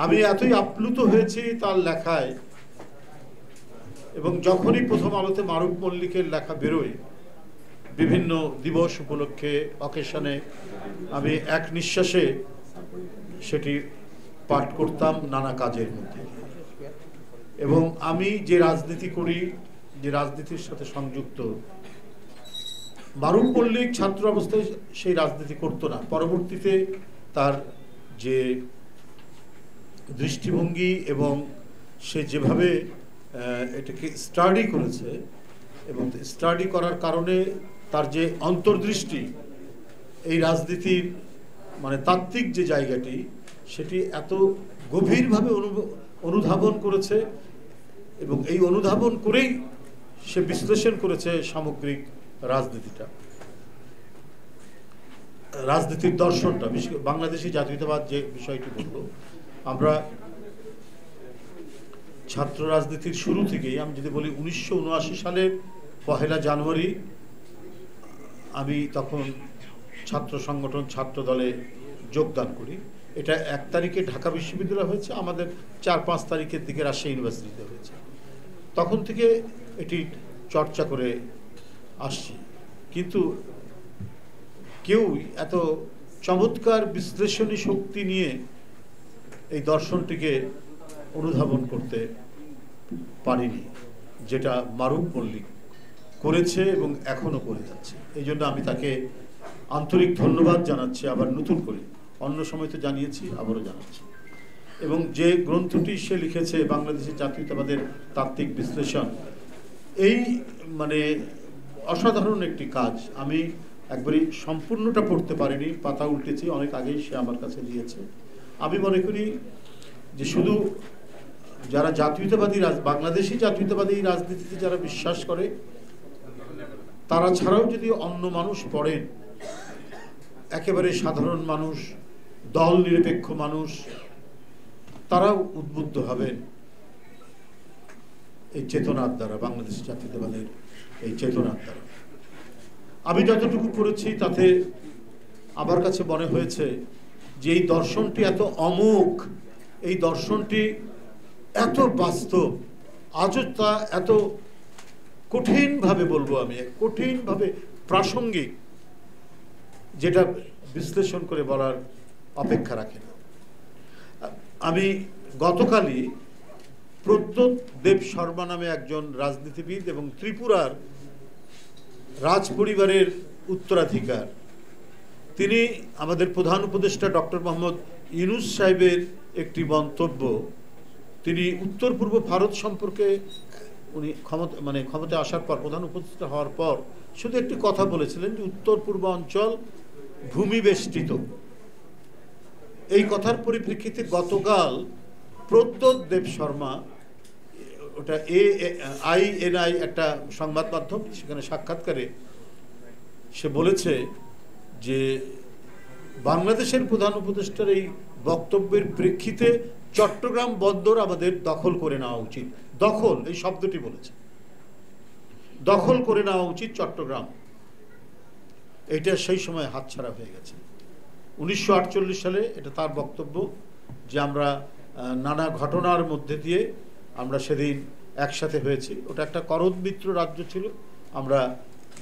আমি এতই আপ্লুত হয়েছি তার লেখায়, এবং যখনই প্রথম আলোতে মারুফ মল্লিকের লেখা বেরোয় বিভিন্ন দিবস উপলক্ষে অকেশনে, আমি এক নিঃশ্বাসে সেটি পাঠ করতাম নানা কাজের মধ্যে। এবং আমি যে রাজনীতি করি, যে রাজনীতির সাথে সংযুক্ত, মারুফ মল্লিক ছাত্র অবস্থায় সেই রাজনীতি করতো না। পরবর্তীতে তার যে দৃষ্টিভঙ্গি এবং সে যেভাবে এটাকে স্টাডি করেছে, এবং স্টাডি করার কারণে তার যে অন্তর্দৃষ্টি এই রাজনীতির মানে তাত্ত্বিক যে জায়গাটি, সেটি এত গভীরভাবে অনুধাবন করেছে, এবং এই অনুধাবন করেই সে বিশ্লেষণ করেছে সামগ্রিক রাজনীতিটা, রাজনীতির দর্শনটা। বিশেষ করে বাংলাদেশি জাতীয়তাবাদ যে বিষয়টি বলবো, আমরা ছাত্র রাজনীতির শুরু থেকেই, আমি যদি বলি 1979 সালের 1 জানুয়ারি আমি তখন ছাত্র সংগঠন ছাত্র দলে যোগদান করি। এটা 1 তারিখে ঢাকা বিশ্ববিদ্যালয় হয়েছে, আমাদের 4-5 তারিখের দিকে রাজশাহী ইউনিভার্সিটিতে হয়েছে। তখন থেকে এটি চর্চা করে আসছি, কিন্তু কেউ এত চমৎকার বিশ্লেষণী শক্তি নিয়ে এই দর্শনটিকে অনুধাবন করতে পারিনি, যেটা মারুফ মল্লিক করেছে এবং এখনো করে যাচ্ছে। এই জন্য আমি তাকে আন্তরিক ধন্যবাদ জানাচ্ছি, আবার নতুন করে, অন্য সময় তো জানিয়েছি, আবারও জানাচ্ছি। এবং যে গ্রন্থটি সে লিখেছে বাংলাদেশি জাতীয়তাবাদের তাত্ত্বিক বিশ্লেষণ, এই মানে অসাধারণ একটি কাজ। আমি একবারই সম্পূর্ণটা পড়তে পারিনি, পাতা উল্টেছি, অনেক আগেই সে আমার কাছে দিয়েছে। আমি মনে করি যে শুধু যারা জাতীয়তাবাদী বাংলাদেশি জাতীয়তাবাদী রাজনীতিতে যারা বিশ্বাস করে, তারা ছাড়াও যদি অন্য মানুষ পড়েন, একেবারে সাধারণ মানুষ, দল নিরপেক্ষ মানুষ, তারাও উদ্বুদ্ধ হবেন এই চেতনার দ্বারা, বাংলাদেশি জাতীয়তাবাদের এই চেতনার দ্বারা। আমি যতটুকু পড়েছি তাতে আমার কাছে মনে হয়েছে যে এই দর্শনটি এত অমোঘ, এই দর্শনটি এত বাস্তব, আজও তা এত কঠিনভাবে, বলবো আমি কঠিনভাবে প্রাসঙ্গিক, যেটা বিশ্লেষণ করে বলার অপেক্ষা রাখে না। আমি গতকালই প্রদ্যোৎ দেব শর্মা নামে একজন রাজনীতিবিদ এবং ত্রিপুরার রাজ পরিবারের উত্তরাধিকার, তিনি আমাদের প্রধান উপদেষ্টা ডক্টর মোহাম্মদ ইউনূস সাহেবের একটি মন্তব্য, তিনি উত্তর পূর্ব ভারত সম্পর্কে উনি ক্ষমতায় আসার পর, প্রধান উপদেষ্টা হওয়ার পর শুধু একটি কথা বলেছিলেন যে উত্তর পূর্ব অঞ্চল ভূমিবেষ্টিত। এই কথার পরিপ্রেক্ষিতে গতকাল প্রদ্যোৎ দেব শর্মা, ওটা INI একটা সংবাদ মাধ্যম, সেখানে সাক্ষাৎকারে সে বলেছে যে বাংলাদেশের প্রধান উপদেষ্টার এই বক্তব্যের প্রেক্ষিতে চট্টগ্রাম বন্দর আমাদের দখল করে নেওয়া উচিত। দখল, এই শব্দটি বলেছে, দখল করে নেওয়া উচিত চট্টগ্রাম। এটা সেই সময় হাতছাড়া হয়ে গেছে। 1948 সালে এটা তার বক্তব্য, যে আমরা নানা ঘটনার মধ্যে দিয়ে আমরা সেদিন একসাথে হয়েছি। ওটা একটা করদ মিত্র রাজ্য ছিল, আমরা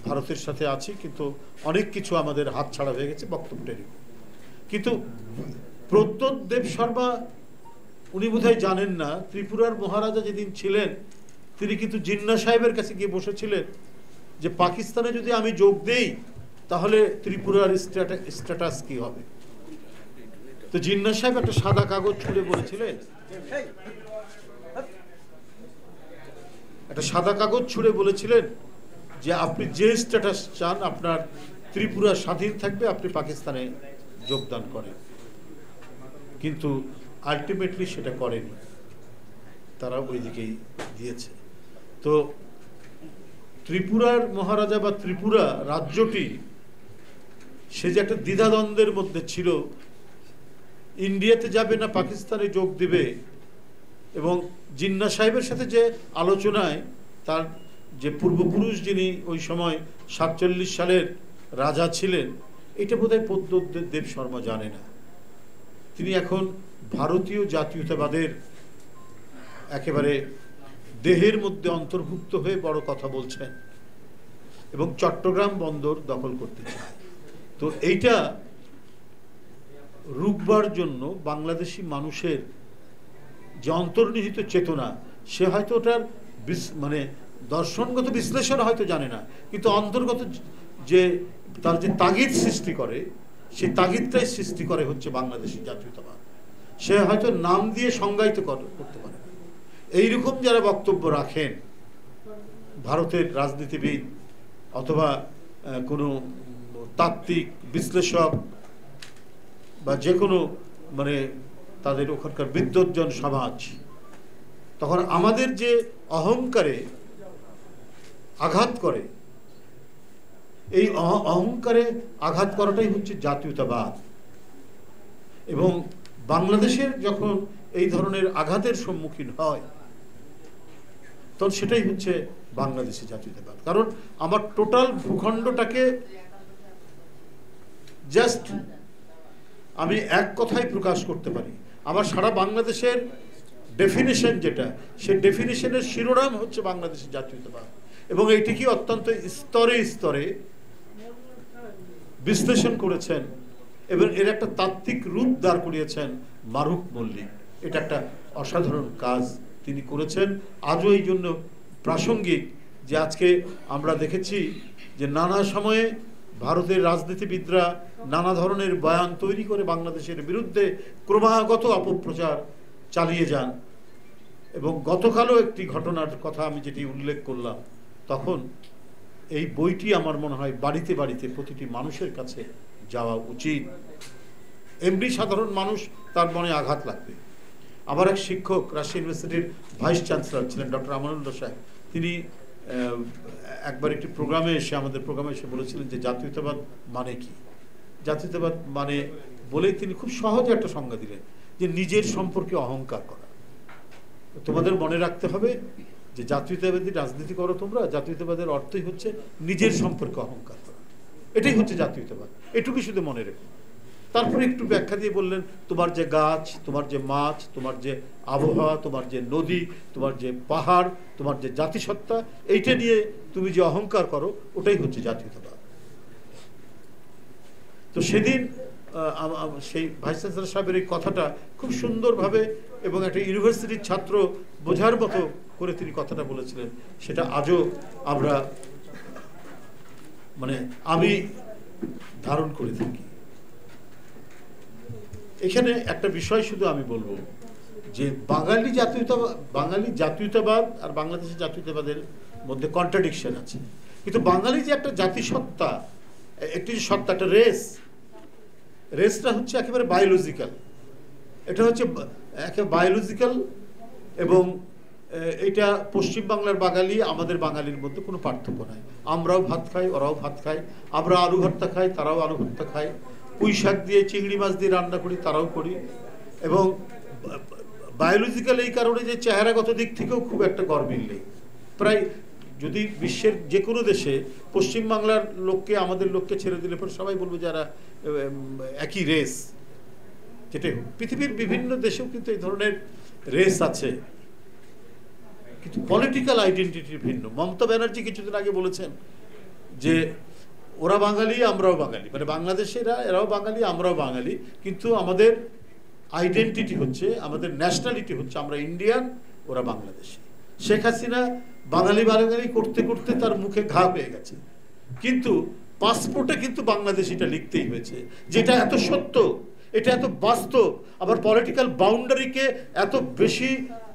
ভারতের সাথে আছি, কিন্তু অনেক কিছু আমাদের হাতছাড়া হয়ে গেছে, বক্তব্যটারই। কিন্তু প্রদ্যোৎ দেব শর্মা, উনি বোধহয় জানেন না, ত্রিপুরার মহারাজা যেদিন ছিলেন, তিনি কিন্তু জিন্না সাহেবের কাছে গিয়ে বসেছিলেন যে পাকিস্তানে যদি আমি যোগ দেই তাহলে ত্রিপুরার স্ট্যাটাস কি হবে। তো জিন্না সাহেব একটা সাদা কাগজ ছুঁড়ে বলেছিলেন, একটা সাদা কাগজ ছুঁড়ে বলেছিলেন যে আপনি যে স্ট্যাটাস চান, আপনার ত্রিপুরা স্বাধীন থাকবে, আপনি পাকিস্তানে যোগদান করেন। কিন্তু আলটিমেটলি সেটা করেনি, তারা ওই দিকেই দিয়েছে। তো ত্রিপুরার মহারাজা বা ত্রিপুরা রাজ্যটি, সে যে একটা দ্বিধাদ্বন্দ্বের মধ্যে ছিল, ইন্ডিয়াতে যাবে না পাকিস্তানে যোগ দিবে, এবং জিন্না সাহেবের সাথে যে আলোচনায় তার যে পূর্বপুরুষ যিনি ওই সময় 47 সালের রাজা ছিলেন, এটা বোধহয় প্রদ্যোৎ দেব শর্মা জানে না। তিনি এখন ভারতীয় জাতীয়তাবাদের একেবারে দেহের মধ্যে অন্তর্ভুক্ত হয়ে বড় কথা বলছেন এবং চট্টগ্রাম বন্দর দখল করতে চায়। তো এইটা রুখবার জন্য বাংলাদেশি মানুষের যে অন্তর্নিহিত চেতনা, সে হয়তো ওটার মানে দর্শনগত বিশ্লেষণ হয়তো জানে না, কিন্তু অন্তর্গত যে তার যে তাগিদ সৃষ্টি করে, সেই তাগিদটাই সৃষ্টি করে হচ্ছে বাংলাদেশি জাতীয়তাবাদ। সে হয়তো নাম দিয়ে সংজ্ঞায়িত করতে পারে না। এইরকম যারা বক্তব্য রাখেন, ভারতের রাজনীতিবিদ অথবা কোনো তাত্ত্বিক বিশ্লেষক বা যে কোনো মানে তাদের ওখানকার বিদ্বজ্জন সমাজ, তখন আমাদের যে অহংকারে আঘাত করে, এই অহংকারে আঘাত করাটাই হচ্ছে জাতীয়তাবাদ। এবং বাংলাদেশের যখন এই ধরনের আঘাতের সম্মুখীন হয়, তখন সেটাই হচ্ছে বাংলাদেশি জাতীয়তাবাদ। কারণ আমার টোটাল ভূখণ্ডটাকে জাস্ট আমি এক কথায় প্রকাশ করতে পারি। আমার সারা বাংলাদেশের ডেফিনিশন যেটা, সেই ডেফিনিশনের শিরোনাম হচ্ছে বাংলাদেশি জাতীয়তাবাদ। এবং এইটিকে অত্যন্ত স্তরে স্তরে বিশ্লেষণ করেছেন এবং এর একটা তাত্ত্বিক রূপ দাঁড় করিয়েছেন মারুফ মল্লিক। এটা একটা অসাধারণ কাজ তিনি করেছেন। আজও এই জন্য প্রাসঙ্গিক যে আজকে আমরা দেখেছি যে নানা সময়ে ভারতের রাজনীতিবিদরা নানা ধরনের বয়ান তৈরি করে বাংলাদেশের বিরুদ্ধে ক্রমাগত অপপ্রচার চালিয়ে যান। এবং গতকালও একটি ঘটনার কথা আমি যেটি উল্লেখ করলাম, তখন এই বইটি আমার মনে হয় বাড়িতে বাড়িতে প্রতিটি মানুষের কাছে যাওয়া উচিত। এমনি সাধারণ মানুষ তার মনে আঘাত লাগবে। আমার এক শিক্ষক, রাজশাহী ইউনিভার্সিটির ভাইস চ্যান্সেলর ছিলেন ডক্টর আমানুল্লাহ সাহেব, তিনি একবার একটি প্রোগ্রামে এসে আমাদের প্রোগ্রামে এসে বলেছিলেন যে জাতীয়তাবাদ মানে কি। জাতীয়তাবাদ মানে বলেই তিনি খুব সহজে একটা সংজ্ঞা দিলেন যে নিজের সম্পর্কে অহংকার করা। তোমাদের মনে রাখতে হবে যে জাতীয়তাবাদী রাজনীতি করো তোমরা, জাতীয়তাবাদের অর্থই হচ্ছে নিজের সম্পর্কে অহংকার করা। এটাই হচ্ছে জাতীয়তাবাদ, এটুকু শুধু মনে রেখো। তারপরে একটু ব্যাখ্যা দিয়ে বললেন তোমার যে গাছ, তোমার যে মাছ, তোমার যে আবহাওয়া, তোমার যে নদী, তোমার যে পাহাড়, তোমার যে জাতিসত্তা, এইটা নিয়ে তুমি যে অহংকার করো, ওটাই হচ্ছে জাতীয়তাবাদ। তো সেদিন সেই ভাইস চ্যান্সেলর সাহেবের এই কথাটা খুব সুন্দরভাবে এবং একটা ইউনিভার্সিটির ছাত্র বোঝার মতো করে তিনি কথাটা বলেছিলেন। সেটা আজও আমরা মানে আমি ধারণ করে থাকি। এখানে একটা বিষয় শুধু আমি বলবো যে বাঙালি জাতীয়তাবাদ আর বাংলাদেশের জাতীয়তাবাদের মধ্যে কন্ট্রাডিকশন আছে, কিন্তু বাঙালি যে একটা জাতিসত্তা, একটি সত্তা, একটা রেসটা হচ্ছে একেবারে বায়োলজিক্যাল। এটা হচ্ছে একেবারে বায়োলজিক্যাল এবং এটা পশ্চিমবাংলার বাঙালি আমাদের বাঙালির মধ্যে কোনো পার্থক্য নাই। আমরাও ভাত খাই, ওরাও ভাত খায়। আমরা আলু ভর্তা খাই, তারাও আলু ভর্তা খায়। পুঁই শাক দিয়ে, চিংড়ি মাছ দিয়ে রান্না করি, তারাও করি। এবং বায়োলজিক্যাল এই কারণে যে চেহারাগত দিক থেকেও খুব একটা গরমিল নেই। প্রায় যদি বিশ্বের যে কোনো দেশে পশ্চিমবাংলার লোককে আমাদের লোককে ছেড়ে দিলে পরে সবাই বলবে যারা একই রেস। যেটাই হোক, পৃথিবীর বিভিন্ন দেশেও কিন্তু এই ধরনের রেস আছে, কিন্তু পলিটিক্যাল আইডেন্টিটি ভিন্ন। মমতা ব্যানার্জি কিছুদিন আগে বলেছেন যে ওরা বাঙালি, আমরাও বাঙালি, মানে বাংলাদেশেরা এরাও বাঙালি, আমরাও বাঙালি, কিন্তু আমাদের আইডেন্টিটি হচ্ছে, আমাদের ন্যাশনালিটি হচ্ছে আমরা ইন্ডিয়ান, ওরা বাংলাদেশি। শেখ হাসিনা বাঙালি বাঙালি করতে করতে তার মুখে ঘা পেয়ে গেছে, কিন্তু পাসপোর্টে কিন্তু বাংলাদেশিটা লিখতেই হয়েছে, যেটা এত সত্য, এটা এত বাস্তব, আবার পলিটিক্যাল বাউন্ডারিকে এত বেশি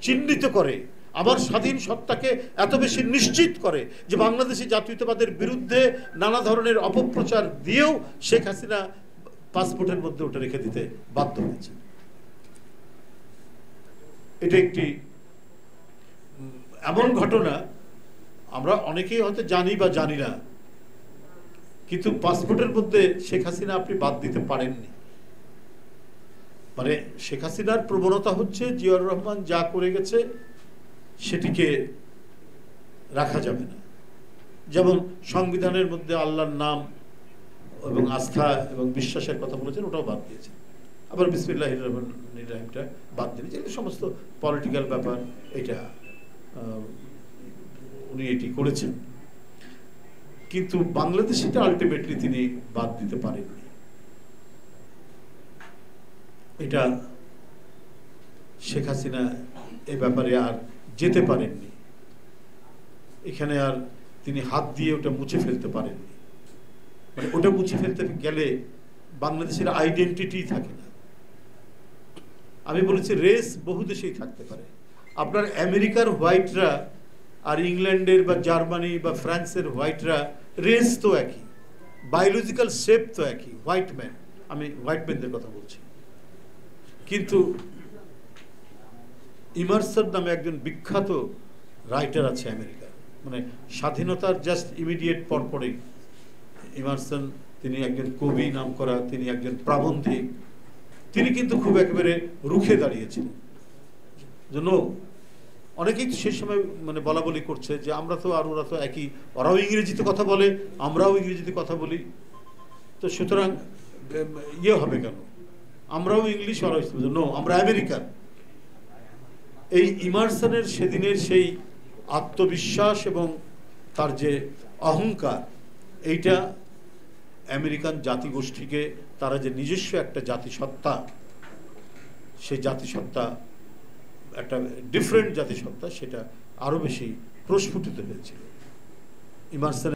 চিহ্নিত করে, আবার স্বাধীন সত্তাকে এত বেশি নিশ্চিত করে যে বাংলাদেশি জাতীয়তাবাদের বিরুদ্ধে নানা ধরনের অপপ্রচার দিয়েও শেখ হাসিনা পাসপোর্টের মধ্যে ওটা রেখে দিতে বাধ্য হয়েছে। এটা একটি এমন ঘটনা আমরা অনেকেই হয়তো জানি বা জানি না, কিন্তু পাসপোর্টের মধ্যে শেখ হাসিনা আপনি বাদ দিতে পারেননি। মানে শেখ হাসিনার প্রবণতা হচ্ছে জিয়াউর রহমান যা করে গেছে সেটিকে রাখা যাবে না। যেমন সংবিধানের মধ্যে আল্লাহর নাম এবং আস্থা এবং বিশ্বাসের কথা বলেছেন, ওটাও বাদ দিয়েছেন। আবার বিসমিল্লাহির রহমানির রহিমটা বাদ দিলেন, যেহেতু সমস্ত পলিটিক্যাল ব্যাপার, এটা উনি এটি করেছেন। কিন্তু বাংলাদেশিটা আলটিমেটলি তিনি বাদ দিতে পারেননি। এটা শেখ হাসিনা এ ব্যাপারে আর যেতে পারেননি, এখানে আর তিনি হাত দিয়ে ওটা মুছে ফেলতে পারেননি। মানে ওটা মুছে ফেলতে গেলে বাংলাদেশের আইডেন্টিটি থাকে না। আমি বলেছি রেস বহু দেশেই থাকতে পারে। আপনার আমেরিকার হোয়াইটরা আর ইংল্যান্ডের বা জার্মানি বা ফ্রান্সের হোয়াইটরা রেস তো একই, বায়োলজিক্যাল শেপ তো একই, হোয়াইট ম্যান, আমি হোয়াইট ম্যানদের কথা বলছি। কিন্তু ইমারসন নামে একজন বিখ্যাত রাইটার আছে আমেরিকার, মানে স্বাধীনতার জাস্ট ইমিডিয়েট পরপরেই ইমারসন, তিনি একজন কবি নাম করা, তিনি একজন প্রাবন্ধিক, তিনি কিন্তু খুব একেবারে রুখে দাঁড়িয়েছিলেন। জন্য অনেকেই সে সময় মানে বলা বলি করছে যে আমরা তো আর ওরা তো একই, ওরাও ইংরেজিতে কথা বলে, আমরাও ইংরেজিতে কথা বলি, তো সুতরাং ইয়ে হবে কেন, আমরাও ইংলিশ, ওরাও নো, আমরা আমেরিকান। এই ইমারসনের সেদিনের সেই আত্মবিশ্বাস এবং তার যে অহংকার, এইটা আমেরিকান জাতিগোষ্ঠীকে, তারা যে নিজস্ব একটা জাতিসত্তা, সেই জাতিসত্তা একটা ডিফারেন্ট জাতিসত্তা, সেটা আরো বেশি প্রস্ফুটিত হয়েছিল ইমারসন।